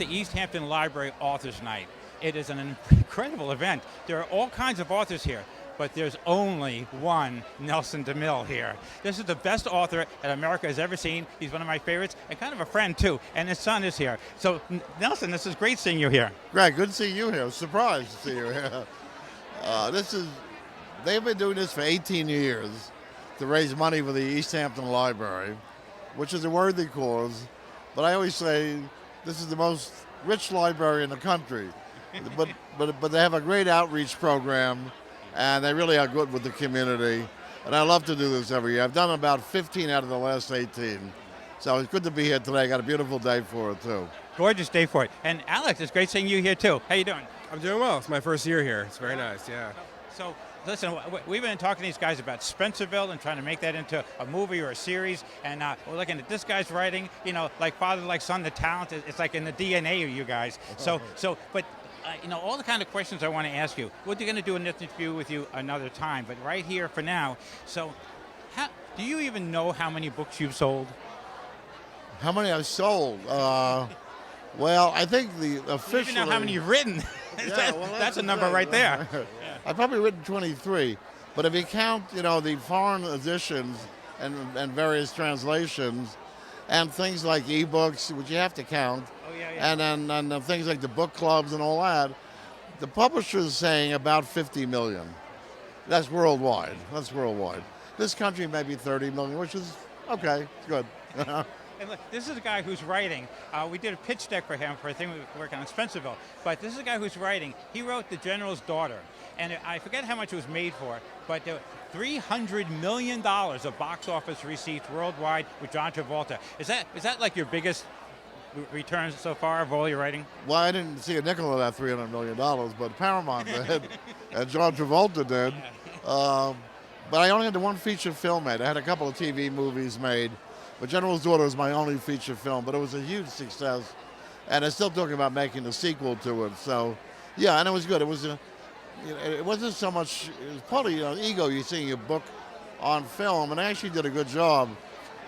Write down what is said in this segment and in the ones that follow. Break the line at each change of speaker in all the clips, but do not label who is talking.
the East Hampton Library Authors Night. It is an incredible event. There are all kinds of authors here, but there's only one Nelson DeMille here. This is the best author that America has ever seen. He's one of my favorites and kind of a friend too, and his son is here. So Nelson, this is great seeing you here.
Greg, good to see you here. Surprised to see you here. They've been doing this for 18 years to raise money for the East Hampton Library, which is a worthy cause. But I always say this is the most rich library in the country. but they have a great outreach program, and they really are good with the community. And I love to do this every year. I've done about 15 out of the last 18. So it's good to be here today. I got a beautiful day for it, too.
Gorgeous day for it. And Alex, it's great seeing you here, too. How you doing?
I'm doing well. It's my first year here. It's very nice, yeah.
So, listen, we've been talking to these guys about Spencerville and trying to make that into a movie or a series. And we're looking at this guy's writing, like father, like son, the talent. It's like in the DNA of you guys. But all the kind of questions I want to ask you. We're going to do an interview with you another time, but right here for now. So, do you even know how many books you've sold?
How many I've sold? Well, I think the officially...
Do you even know how many you've written? That's a number right there.
I've probably written 23, but if you count, the foreign editions and various translations, and things like ebooks, which you have to count, and then things like the book clubs and all that, the publisher's saying about 50 million. That's worldwide. This country may be 30 million, which is okay, it's good.
And look, this is a guy who's writing. We did a pitch deck for him for a thing we were working on in Spencerville. But this is a guy who's writing. He wrote The General's Daughter. And I forget how much it was made for, but $300 million of box office receipts worldwide with John Travolta. Is that like your biggest returns so far of all your writing?
Well, I didn't see a nickel of that $300 million, but Paramount did, and John Travolta did. But I only had the one feature film made. I had a couple of TV movies made. But General's Daughter was my only feature film, but it was a huge success. And they're still talking about making a sequel to it. So, yeah, and it was good. It was it wasn't so much, it was partly ego, you seeing your book on film, and I actually did a good job.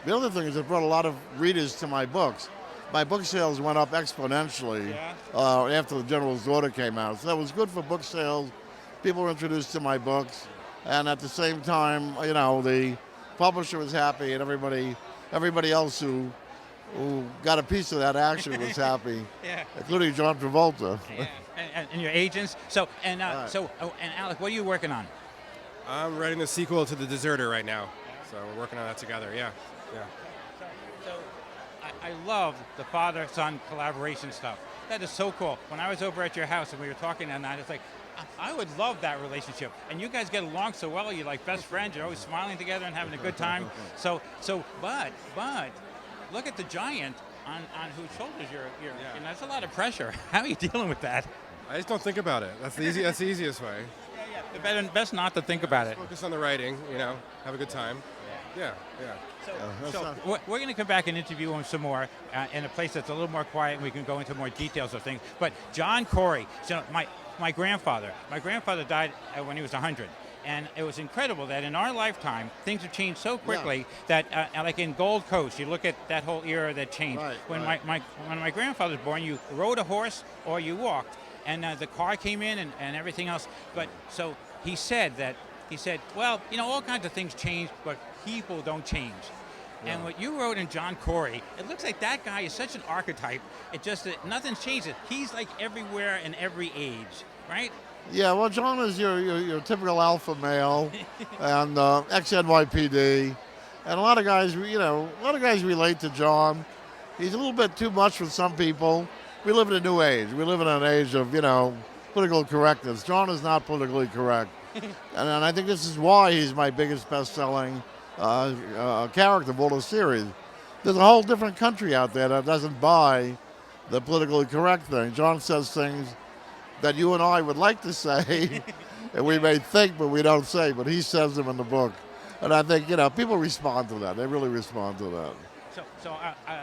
The other thing is it brought a lot of readers to my books. My book sales went up exponentially after The General's Daughter came out. So that was good for book sales. People were introduced to my books. And at the same time, the publisher was happy, and everybody else who got a piece of that action was happy, including John Travolta.
Yeah. And your agents. And Alec, what are you working on?
I'm writing the sequel to The Deserter right now. So we're working on that together, yeah.
So I love the father-son collaboration stuff. That is so cool. When I was over at your house and we were talking that night, it's like, I would love that relationship. And you guys get along so well. You're like best friends. You're always smiling together and having a good time. But look at the giant on whose shoulders you're that's a lot of pressure. How are you dealing with that?
I just don't think about it. That's the easiest way.
Yeah. Best not to think about it.
Focus on the writing, have a good time. Yeah.
So we're going to come back and interview him some more in a place that's a little more quiet, and we can go into more details of things. But John Corey, my grandfather died when he was 100. And it was incredible that in our lifetime, things have changed so quickly that, like in Gold Coast, you look at that whole era that changed. When my grandfather was born, you rode a horse or you walked. And the car came in and everything else. But so he said, well, all kinds of things change, but people don't change. Yeah. And what you wrote in John Corey, it looks like that guy is such an archetype. It just, nothing's changed. He's like everywhere in every age, right?
Yeah, well, John is your typical alpha male and ex-NYPD. And a lot of guys relate to John. He's a little bit too much for some people. We live in a new age. We live in an age of, political correctness. John is not politically correct. And I think this is why he's my biggest best-selling character of all the series. There's a whole different country out there that doesn't buy the politically correct thing. John says things that you and I would like to say, and we may think, but we don't say, but he says them in the book. And I think, people respond to that. They really respond to that.
So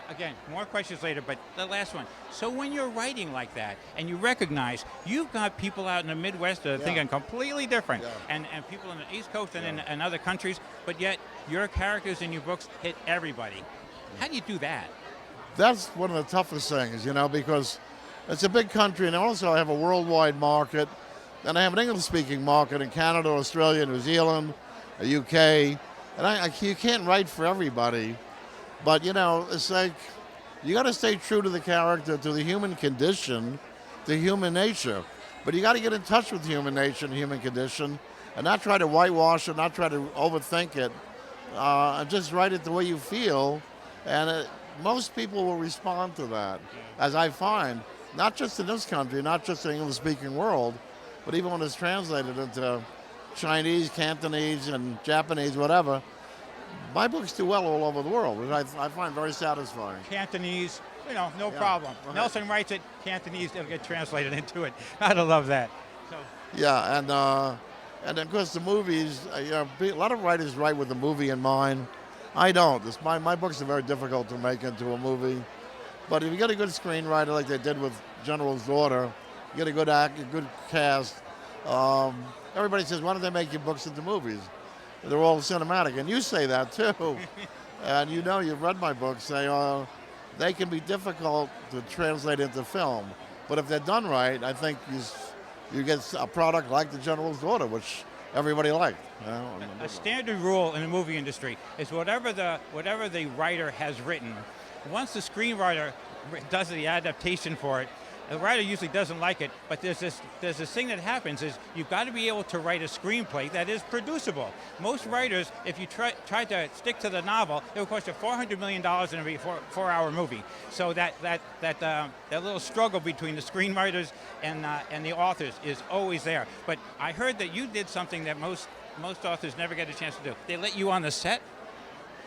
again, more questions later, but the last one. So when you're writing like that, and you recognize you've got people out in the Midwest that are thinking completely different, and people in the East Coast and in other countries, but yet your characters in your books hit everybody. How do you do that?
That's one of the toughest things, because It's a big country, and also I have a worldwide market, and I have an English-speaking market in Canada, Australia, New Zealand, the UK, and you can't write for everybody, but you know, it's like you got to stay true to the character, to the human condition, to human nature, but you got to get in touch with human nature and human condition, and not try to whitewash it, not try to overthink it, and just write it the way you feel, and most people will respond to that, as I find, not just in this country, not just in the English-speaking world, but even when it's translated into Chinese, Cantonese, and Japanese, whatever, my books do well all over the world, which I find very satisfying.
Cantonese, you know, no problem.
Right.
Nelson writes it, Cantonese, it'll get translated into it. I'd love that. So,
Yeah, and of course the movies, you know, a lot of writers write with the movie in mind. I don't. My books are very difficult to make into a movie. But if you get a good screenwriter like they did with General's Daughter, you get a good actor, good cast. Everybody says, why don't they make your books into movies? They're all cinematic, and you say that too. And you know, you've read my books. They can be difficult to translate into film, but if they're done right, I think you get a product like The General's Daughter, which everybody liked. You know?
a standard rule in the movie industry is whatever the writer has written, once the screenwriter does the adaptation for it, the writer usually doesn't like it, but there's this thing that happens is you've got to be able to write a screenplay that is producible. Most writers, if you try to stick to the novel, it will cost you $400 million in every four-hour movie. So that little struggle between the screenwriters and the authors is always there. But I heard that you did something that most authors never get a chance to do. They let you on the set.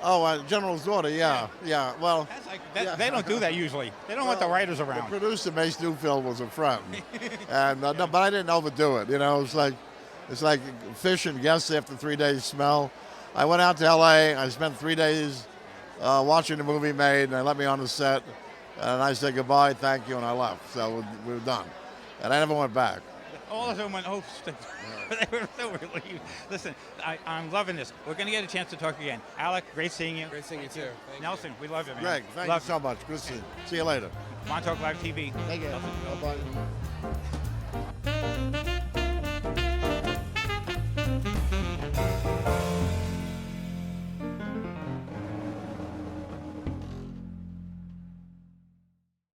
Oh, General's Daughter, yeah. Well,
they don't do that usually. They don't want the writers around.
The producer, Mace Newfield, was a friend, and no, but I didn't overdo it. You know, it's like fish and guests after 3 days smell. I went out to L.A. I spent 3 days watching the movie made, and they let me on the set, and I said goodbye, thank you, and I left. So we were done, and I never went back.
All of them went, oh, they were so relieved. Listen, I'm loving this. We're going to get a chance to talk again. Alec, great seeing you.
Great seeing you too. Thank
Nelson, we love you, man.
Greg, thank you so much. Good to see you. See you later.
Montauk Live TV.
Thank you.
Nelson.
Bye-bye.